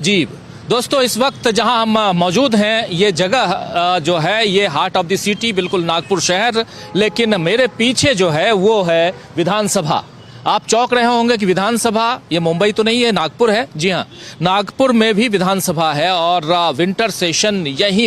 जी दोस्तों, इस वक्त जहां हम मौजूद हैं ये जगह जो है ये हार्ट ऑफ द सिटी, बिल्कुल नागपुर शहर। लेकिन मेरे पीछे जो है वो है विधानसभा। आप चौंक रहे होंगे कि विधानसभा ये मुंबई तो नहीं है, नागपुर है। जी हाँ, नागपुर में भी विधानसभा है और विंटर सेशन यही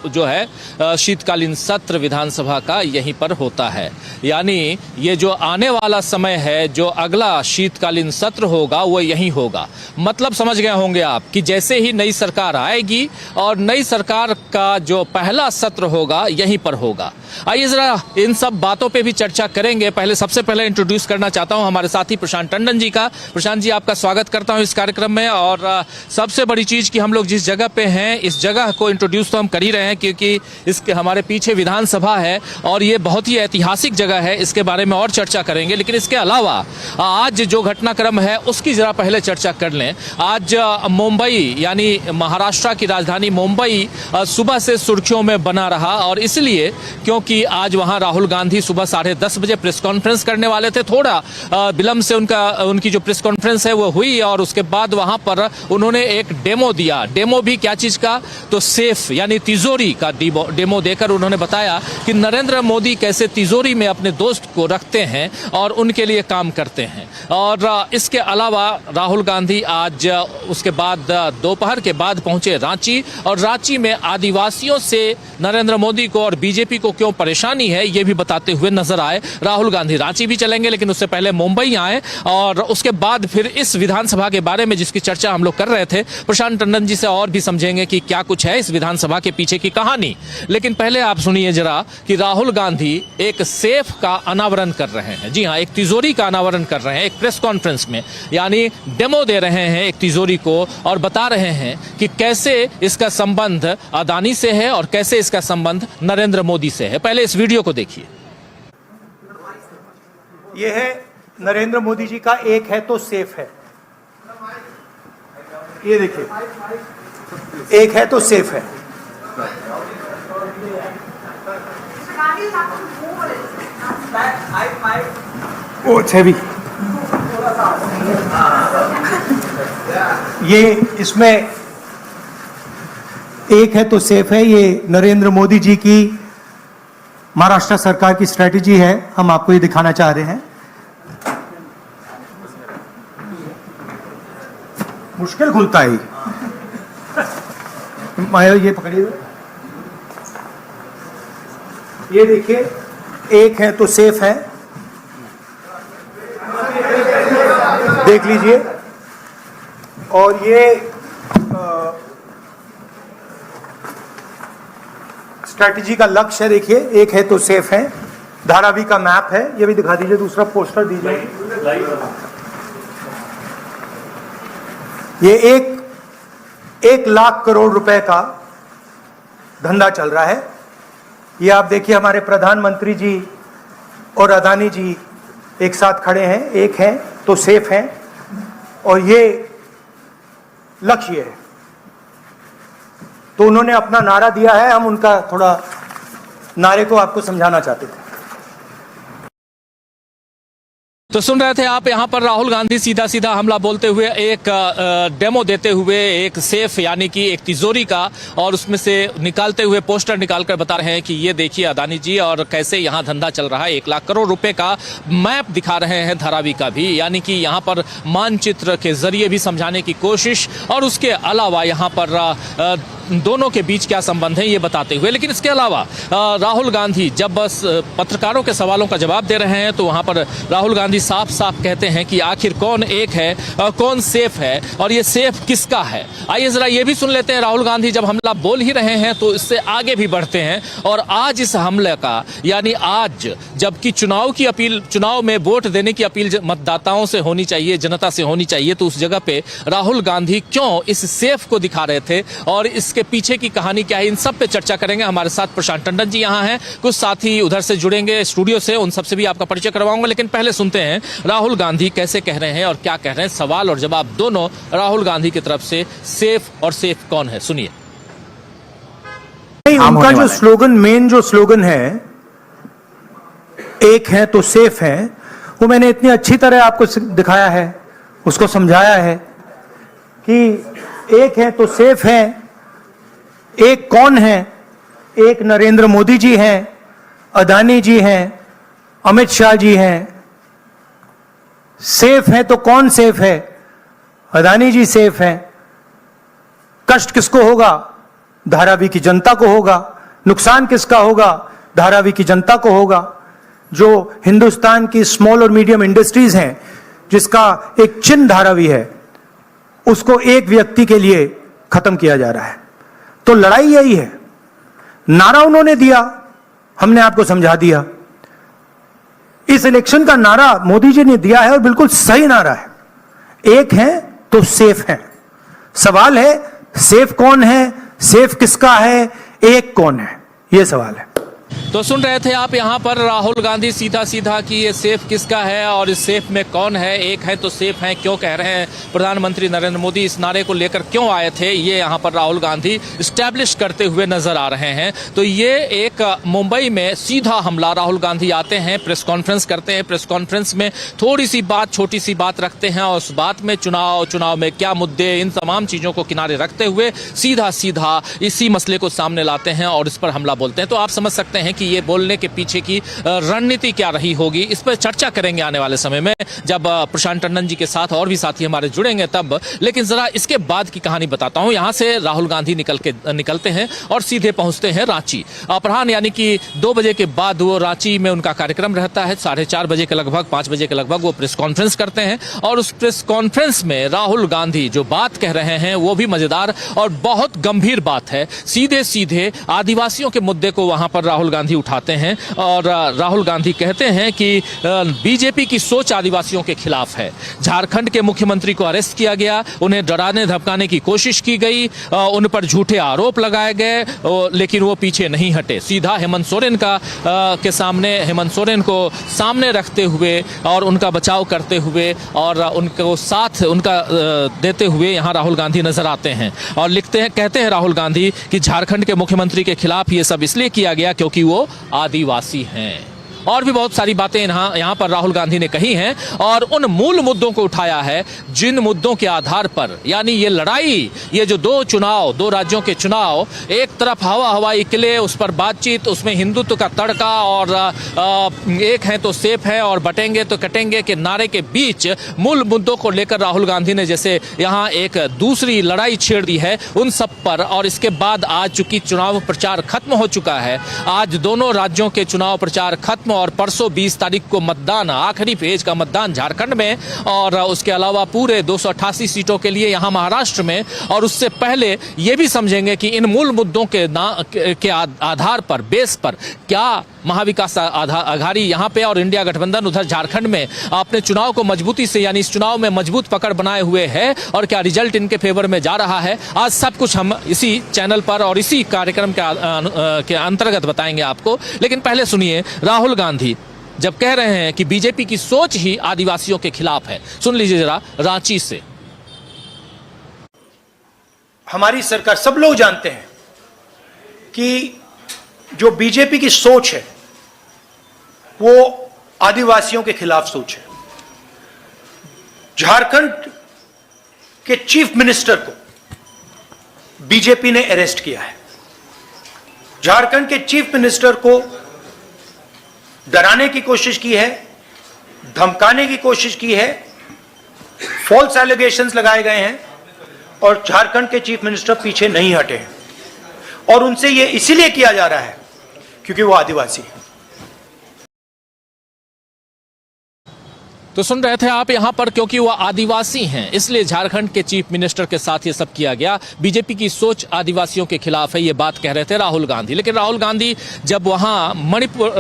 जो है शीतकालीन सत्र विधानसभा का यहीं पर होता है। यानी ये जो आने वाला समय है, जो अगला शीतकालीन सत्र होगा वो यहीं होगा। मतलब समझ गए होंगे आप कि जैसे ही नई सरकार आएगी और नई सरकार का जो पहला सत्र होगा यहीं पर होगा। आइए जरा इन सब बातों पे भी चर्चा करेंगे। सबसे पहले इंट्रोड्यूस करना चाहता हूं हमारे साथी प्रशांत टंडन जी का। प्रशांत जी, आपका स्वागत करता हूं इस कार्यक्रम में। और सबसे बड़ी चीज कि हम लोग जिस जगह पे हैं, इस जगह को इंट्रोड्यूस तो हम कर ही रहे हैं क्योंकि इसके हमारे पीछे विधानसभा है और ये बहुत ही ऐतिहासिक जगह है। इसके बारे में और चर्चा करेंगे, लेकिन इसके अलावा आज जो घटनाक्रम है उसकी जरा पहले चर्चा कर लें। आज मुंबई यानी महाराष्ट्र की राजधानी मुंबई सुबह से सुर्खियों में बना रहा, और इसलिए क्योंकि आज वहां राहुल गांधी सुबह 10:30 बजे प्रेस कॉन्फ्रेंस करने वाले थे। थोड़ा विलंब से उनकी जो प्रेस कॉन्फ्रेंस है वो हुई और उसके बाद वहां पर उन्होंने एक डेमो दिया। डेमो भी क्या चीज का, तो सेफ यानी तिजोरी का डेमो देकर उन्होंने बताया कि नरेंद्र मोदी कैसे तिजोरी में अपने दोस्त को रखते हैं और उनके लिए काम करते हैं। और इसके अलावा राहुल गांधी आज उसके बाद दोपहर के बाद पहुंचे रांची, और रांची में आदिवासियों से नरेंद्र मोदी को और बीजेपी को क्यों परेशानी है ये भी बताते हुए नजर आए। राहुल गांधी रांची भी चलेंगे, लेकिन उससे पहले मुंबई आए और उसके बाद फिर इस विधानसभा के बारे में जिसकी चर्चा हम लोग कर रहे थे, प्रशांत टंडन जी से और भी समझेंगे कि क्या कुछ है इस विधानसभा के पीछे की कहानी। लेकिन पहले आप सुनिए जरा कि राहुल गांधी एक सेफ का अनावरण कर रहे हैं। जी हाँ, एक तिजोरी का अनावरण कर रहे हैं एक प्रेस कॉन्फ्रेंस में, यानी डेमो दे रहे हैं एक तिजोरी को और बता रहे हैं कि कैसे इसका संबंध अदानी से है और कैसे इसका संबंध नरेंद्र मोदी से है। पहले इस वीडियो को देखिए। यह है नरेंद्र मोदी जी का एक है तो सेफ है। ये देखिए, एक है तो सेफ है। ओ छवि, ये इसमें एक है तो सेफ है। ये नरेंद्र मोदी जी की महाराष्ट्र सरकार की स्ट्रेटेजी है। हम आपको ये दिखाना चाह रहे हैं। मुश्किल खुलता है माया, ये पकड़िए। ये देखिए, एक है तो सेफ है, देख लीजिए। और ये स्ट्रैटेजी का लक्ष्य है। देखिए, एक है तो सेफ है, धारावी का मैप है। ये भी दिखा दीजिए, दूसरा पोस्टर दीजिए। ये एक लाख करोड़ रुपए का धंधा चल रहा है। ये आप देखिए, हमारे प्रधानमंत्री जी और अदानी जी एक साथ खड़े हैं। एक है तो सेफ है और ये लक्ष्य है। तो उन्होंने अपना नारा दिया है, हम उनका थोड़ा नारे को आपको समझाना चाहते थे। तो सुन रहे थे आप, यहाँ पर राहुल गांधी सीधा सीधा हमला बोलते हुए एक डेमो देते हुए एक सेफ यानी कि एक तिजोरी का, और उसमें से निकालते हुए पोस्टर निकालकर बता रहे हैं कि ये देखिए अदानी जी और कैसे यहाँ धंधा चल रहा है। 1 लाख करोड़ रुपए का मैप दिखा रहे हैं, धारावी का भी, यानी कि यहाँ पर मानचित्र के जरिए भी समझाने की कोशिश, और उसके अलावा यहाँ पर दोनों के बीच क्या संबंध है ये बताते हुए। लेकिन इसके अलावा राहुल गांधी जब बस पत्रकारों के सवालों का जवाब दे रहे हैं तो वहां पर राहुल गांधी साफ साफ कहते हैं कि आखिर कौन एक है और कौन सेफ है, और ये सेफ किसका है। आइए जरा ये भी सुन लेते हैं। राहुल गांधी जब हमला बोल ही रहे हैं तो इससे आगे भी बढ़ते हैं, और आज इस हमले का यानी आज जबकि चुनाव में वोट देने की अपील मतदाताओं से होनी चाहिए, जनता से होनी चाहिए, तो उस जगह पे राहुल गांधी क्यों इस सेफ को दिखा रहे थे और इसके पीछे की कहानी क्या है, इन सब पे चर्चा करेंगे। हमारे साथ प्रशांत टंडन जी यहाँ हैं, कुछ साथी उधर से जुड़ेंगे स्टूडियो से, उन सबसे भी आपका परिचय करवाऊंगा। लेकिन पहले सुनते हैं राहुल गांधी कैसे कह रहे हैं और क्या कह रहे हैं। सवाल और जवाब दोनों राहुल गांधी की तरफ से। सेफ और सेफ कौन है, सुनिए। उनका जो स्लोगन, मेन जो स्लोगन है, एक है तो सेफ है, वो मैंने इतनी अच्छी तरह आपको दिखाया है, उसको समझाया है कि एक हैं तो सेफ हैं, एक कौन है? एक नरेंद्र मोदी जी हैं, अदानी जी हैं, अमित शाह जी हैं। सेफ है तो कौन सेफ है? अदानी जी सेफ हैं। कष्ट किसको होगा? धारावी की जनता को होगा। नुकसान किसका होगा? धारावी की जनता को होगा। जो हिंदुस्तान की स्मॉल और मीडियम इंडस्ट्रीज हैं, जिसका एक चिन्ह धारावी है, उसको एक व्यक्ति के लिए खत्म किया जा रहा है। तो लड़ाई यही है। नारा उन्होंने दिया, हमने आपको समझा दिया। इस इलेक्शन का नारा मोदी जी ने दिया है और बिल्कुल सही नारा है। एक है तो सेफ है। सवाल है सेफ कौन है, सेफ किसका है, एक कौन है, यह सवाल है। तो सुन रहे थे आप यहाँ पर राहुल गांधी सीधा सीधा कि ये सेफ किसका है और इस सेफ में कौन है, एक है तो सेफ है क्यों कह रहे हैं प्रधानमंत्री नरेंद्र मोदी, इस नारे को लेकर क्यों आए थे, ये यहाँ पर राहुल गांधी स्टैब्लिश करते हुए नजर आ रहे हैं। तो ये एक मुंबई में सीधा हमला, राहुल गांधी आते हैं, प्रेस कॉन्फ्रेंस करते हैं, प्रेस कॉन्फ्रेंस में थोड़ी सी बात, छोटी सी बात रखते हैं और उस बात में चुनाव में क्या मुद्दे, इन तमाम चीजों को किनारे रखते हुए सीधा सीधा इसी मसले को सामने लाते हैं और इस पर हमला बोलते हैं। तो आप समझ सकते हैं कि ये बोलने के पीछे की रणनीति क्या रही होगी। इस पर चर्चा करेंगे आने वाले समय में, जब प्रशांत टंडन जी के साथ और भी साथी हमारे जुड़ेंगे तब। लेकिन जरा इसके बाद की कहानी बताता हूं। यहां से राहुल गांधी निकलते हैं और सीधे पहुंचते हैं रांची। अपराह्न यानी कि 2 बजे के बाद वो रांची में उनका कार्यक्रम रहता है। 4:30 बजे के लगभग, 5 बजे के लगभग वो प्रेस कॉन्फ्रेंस करते हैं और उस प्रेस कॉन्फ्रेंस में राहुल गांधी जो बात कह रहे हैं वो भी मजेदार और बहुत गंभीर बात है। सीधे सीधे आदिवासियों के मुद्दे को वहां पर राहुल गांधी उठाते हैं और राहुल गांधी कहते हैं कि बीजेपी की सोच आदिवासियों के खिलाफ है। झारखंड के मुख्यमंत्री को अरेस्ट किया गया, उन्हें डराने धमकाने की कोशिश की गई, उन पर झूठे आरोप लगाए गए, लेकिन वो पीछे नहीं हटे। सीधा हेमंत सोरेन के सामने, हेमंत सोरेन को सामने रखते हुए और उनका बचाव करते हुए और उनको साथ उनका देते हुए यहाँ राहुल गांधी नजर आते हैं और कहते हैं राहुल गांधी कि झारखंड के मुख्यमंत्री के खिलाफ ये सब इसलिए किया गया क्योंकि वो आदिवासी हैं। और भी बहुत सारी बातें यहाँ पर राहुल गांधी ने कही हैं और उन मूल मुद्दों को उठाया है जिन मुद्दों के आधार पर, यानी ये लड़ाई, ये जो 2 राज्यों के चुनाव, एक तरफ हवाई किले, उस पर बातचीत, उसमें हिंदुत्व का तड़का और एक है तो सेफ है और बटेंगे तो कटेंगे के नारे के बीच मूल मुद्दों को लेकर राहुल गांधी ने जैसे यहाँ एक दूसरी लड़ाई छेड़ दी है उन सब पर। और इसके बाद आज चूंकि चुनाव प्रचार खत्म हो चुका है, आज दोनों राज्यों के चुनाव प्रचार खत्म और परसों 20 तारीख को मतदान, आखिरी फेज का मतदान झारखंड में और उसके अलावा पूरे 288 सीटों के लिए यहां महाराष्ट्र में। और उससे पहले यह भी समझेंगे कि इन मूल मुद्दों के आधार पर, बेस पर क्या महाविकास आघाड़ी यहां पे और इंडिया गठबंधन उधर झारखंड में अपने चुनाव को मजबूती से, यानी इस चुनाव में मजबूत पकड़ बनाए हुए है और क्या रिजल्ट इनके फेवर में जा रहा है। आज सब कुछ हम इसी चैनल पर और इसी कार्यक्रम के अंतर्गत बताएंगे आपको। लेकिन पहले सुनिए राहुल गांधी जब कह रहे हैं कि बीजेपी की सोच ही आदिवासियों के खिलाफ है। सुन लीजिए जरा रांची से। हमारी सरकार, सब लोग जानते हैं कि जो बीजेपी की सोच है वो आदिवासियों के खिलाफ सोच है। झारखंड के चीफ मिनिस्टर को बीजेपी ने अरेस्ट किया है। झारखंड के चीफ मिनिस्टर को डराने की कोशिश की है, धमकाने की कोशिश की है, फॉल्स एलिगेशंस लगाए गए हैं और झारखंड के चीफ मिनिस्टर पीछे नहीं हटे हैं। और उनसे यह इसीलिए किया जा रहा है क्योंकि वो आदिवासी है। तो सुन रहे थे आप यहाँ पर, क्योंकि वो आदिवासी हैं इसलिए झारखंड के चीफ मिनिस्टर के साथ ये सब किया गया। बीजेपी की सोच आदिवासियों के खिलाफ है, ये बात कह रहे थे राहुल गांधी। लेकिन राहुल गांधी जब वहाँ मणिपुर,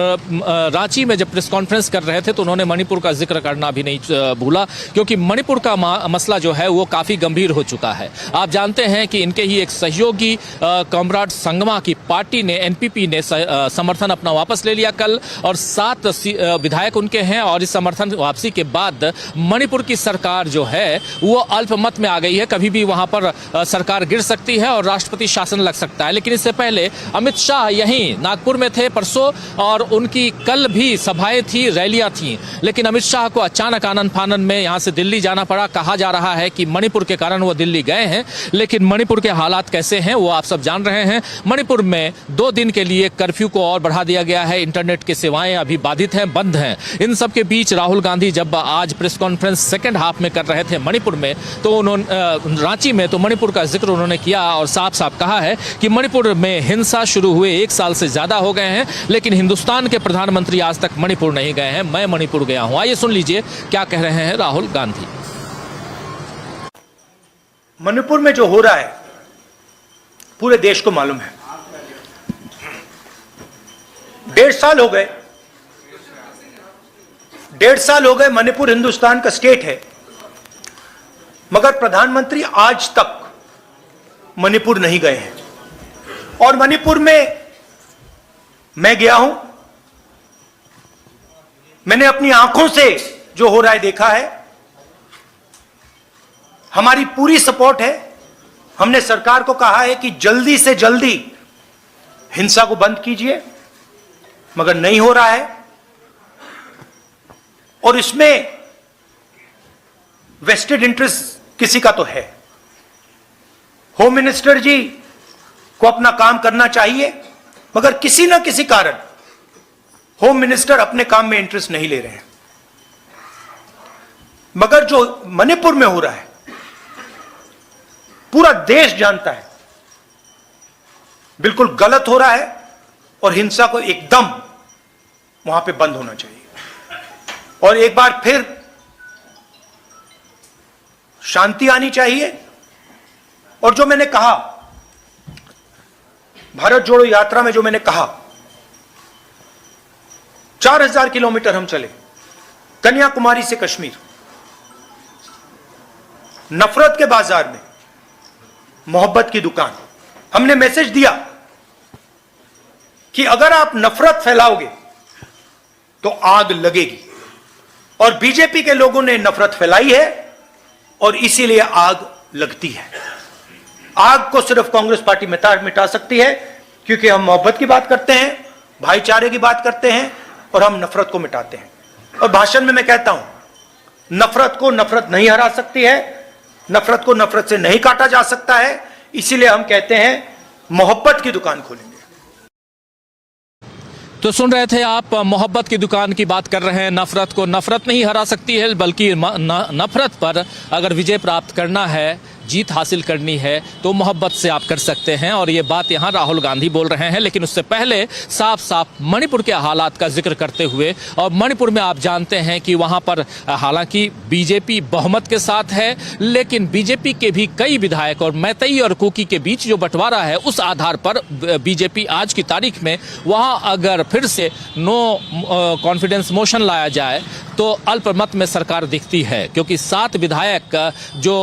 रांची में जब प्रेस कॉन्फ्रेंस कर रहे थे तो उन्होंने मणिपुर का जिक्र करना भी नहीं भूला, क्योंकि मणिपुर का मसला जो है वो काफी गंभीर हो चुका है। आप जानते हैं कि इनके ही एक सहयोगी कॉमरेड संगमा की पार्टी ने, एनपीपी ने समर्थन अपना वापस ले लिया कल और 7 विधायक उनके हैं और इस समर्थन वापसी के बाद मणिपुर की सरकार जो है वो अल्पमत में आ गई है। कभी भी वहां पर सरकार गिर सकती है और राष्ट्रपति शासन लग सकता है। लेकिन इससे पहले अमित शाह यहीं नागपुर में थे परसों, और उनकी कल भी सभाएं थी, रैलियां थी। लेकिन अमित शाह को अचानक आनन फानन में यहां से दिल्ली जाना पड़ा। कहा जा रहा है कि मणिपुर के कारण वो दिल्ली गए हैं, लेकिन मणिपुर के हालात कैसे हैं वो आप सब जान रहे हैं। मणिपुर में 2 दिन के लिए कर्फ्यू को और बढ़ा दिया गया है। इंटरनेट की सेवाएं अभी बाधित हैं, बंद हैं। इन सब के बीच राहुल गांधी जब आज प्रेस कॉन्फ्रेंस सेकंड हाफ में कर रहे थे मणिपुर में, तो उन्होंने रांची में तो मणिपुर का जिक्र उन्होंने किया और साफ साफ कहा है कि मणिपुर में हिंसा शुरू हुए 1 साल से ज्यादा हो गए हैं, लेकिन हिंदुस्तान के प्रधानमंत्री आज तक मणिपुर नहीं गए हैं। मैं मणिपुर गया हूं। आइए सुन लीजिए क्या कह रहे हैं राहुल गांधी। मणिपुर में जो हो रहा है पूरे देश को मालूम है। 1.5 साल हो गए, 1.5 साल हो गए मणिपुर हिंदुस्तान का स्टेट है, मगर प्रधानमंत्री आज तक मणिपुर नहीं गए हैं। और मणिपुर में मैं गया हूं, मैंने अपनी आंखों से जो हो रहा है देखा है। हमारी पूरी सपोर्ट है। हमने सरकार को कहा है कि जल्दी से जल्दी हिंसा को बंद कीजिए, मगर नहीं हो रहा है। और इसमें वेस्टेड इंटरेस्ट किसी का तो है। होम मिनिस्टर जी को अपना काम करना चाहिए, मगर किसी ना किसी कारण होम मिनिस्टर अपने काम में इंटरेस्ट नहीं ले रहे हैं। मगर जो मणिपुर में हो रहा है पूरा देश जानता है बिल्कुल गलत हो रहा है, और हिंसा को एकदम वहां पे बंद होना चाहिए। और एक बार फिर शांति आनी चाहिए। और जो मैंने कहा भारत जोड़ो यात्रा में, जो मैंने कहा 4000 किलोमीटर हम चले, कन्याकुमारी से कश्मीर, नफरत के बाजार में मोहब्बत की दुकान। हमने मैसेज दिया कि अगर आप नफरत फैलाओगे तो आग लगेगी। और बीजेपी के लोगों ने नफरत फैलाई है और इसीलिए आग लगती है। आग को सिर्फ कांग्रेस पार्टी मिटा सकती है, क्योंकि हम मोहब्बत की बात करते हैं, भाईचारे की बात करते हैं, और हम नफरत को मिटाते हैं। और भाषण में मैं कहता हूं नफरत को नफरत नहीं हरा सकती है, नफरत को नफरत से नहीं काटा जा सकता है। इसीलिए हम कहते हैं मोहब्बत की दुकान खोलेंगे। तो सुन रहे थे आप, मोहब्बत की दुकान की बात कर रहे हैं। नफरत को नफरत नहीं हरा सकती है, बल्कि नफरत पर अगर विजय प्राप्त करना है, जीत हासिल करनी है, तो मोहब्बत से आप कर सकते हैं। और ये बात यहाँ राहुल गांधी बोल रहे हैं। लेकिन उससे पहले साफ साफ मणिपुर के हालात का जिक्र करते हुए, और मणिपुर में आप जानते हैं कि वहाँ पर हालांकि बीजेपी बहुमत के साथ है, लेकिन बीजेपी के भी कई विधायक और मैतई और कुकी के बीच जो बंटवारा है, उस आधार पर बीजेपी आज की तारीख में वहाँ अगर फिर से नो कॉन्फिडेंस मोशन लाया जाए तो अल्पमत में सरकार दिखती है। क्योंकि 7 विधायक जो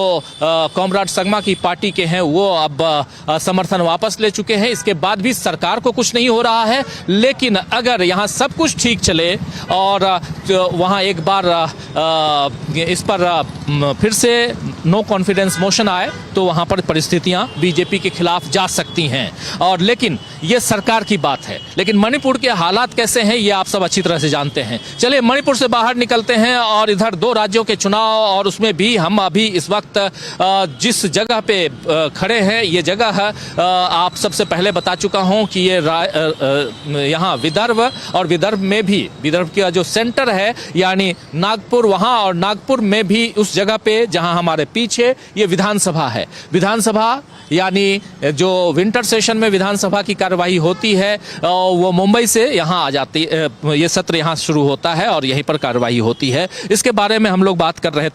कॉमरेड संगमा की पार्टी के हैं वो अब समर्थन वापस ले चुके हैं। इसके बाद भी सरकार को कुछ नहीं हो रहा है। लेकिन अगर यहाँ सब कुछ ठीक चले और वहाँ एक बार इस पर फिर से नो कॉन्फिडेंस मोशन आए, तो वहाँ पर परिस्थितियाँ बीजेपी के खिलाफ जा सकती हैं। और लेकिन ये सरकार की बात है। लेकिन मणिपुर के हालात कैसे हैं ये आप सब अच्छी तरह से जानते हैं। चलिए मणिपुर से बाहर निकलते हैं और इधर 2 राज्यों के चुनाव, और उसमें भी हम अभी इस वक्त जिस जगह पे खड़े हैं, ये जगह आप सबसे पहले बता चुका हूं कि ये यहाँ विदर्भ, और विदर्भ में भी विदर्भ का जो सेंटर है यानी नागपुर, वहाँ और नागपुर में भी उस जगह पे जहाँ हमारे पीछे ये विधानसभा है। विधानसभा यानी जो विंटर सेशन में विधानसभा की कार्यवाही होती है वो मुंबई से यहाँ आ जाती, ये सत्र यहाँ शुरू होता है और यहीं पर कार्यवाही होती है। इसके बारे में हम लोग बात कर रहे थे।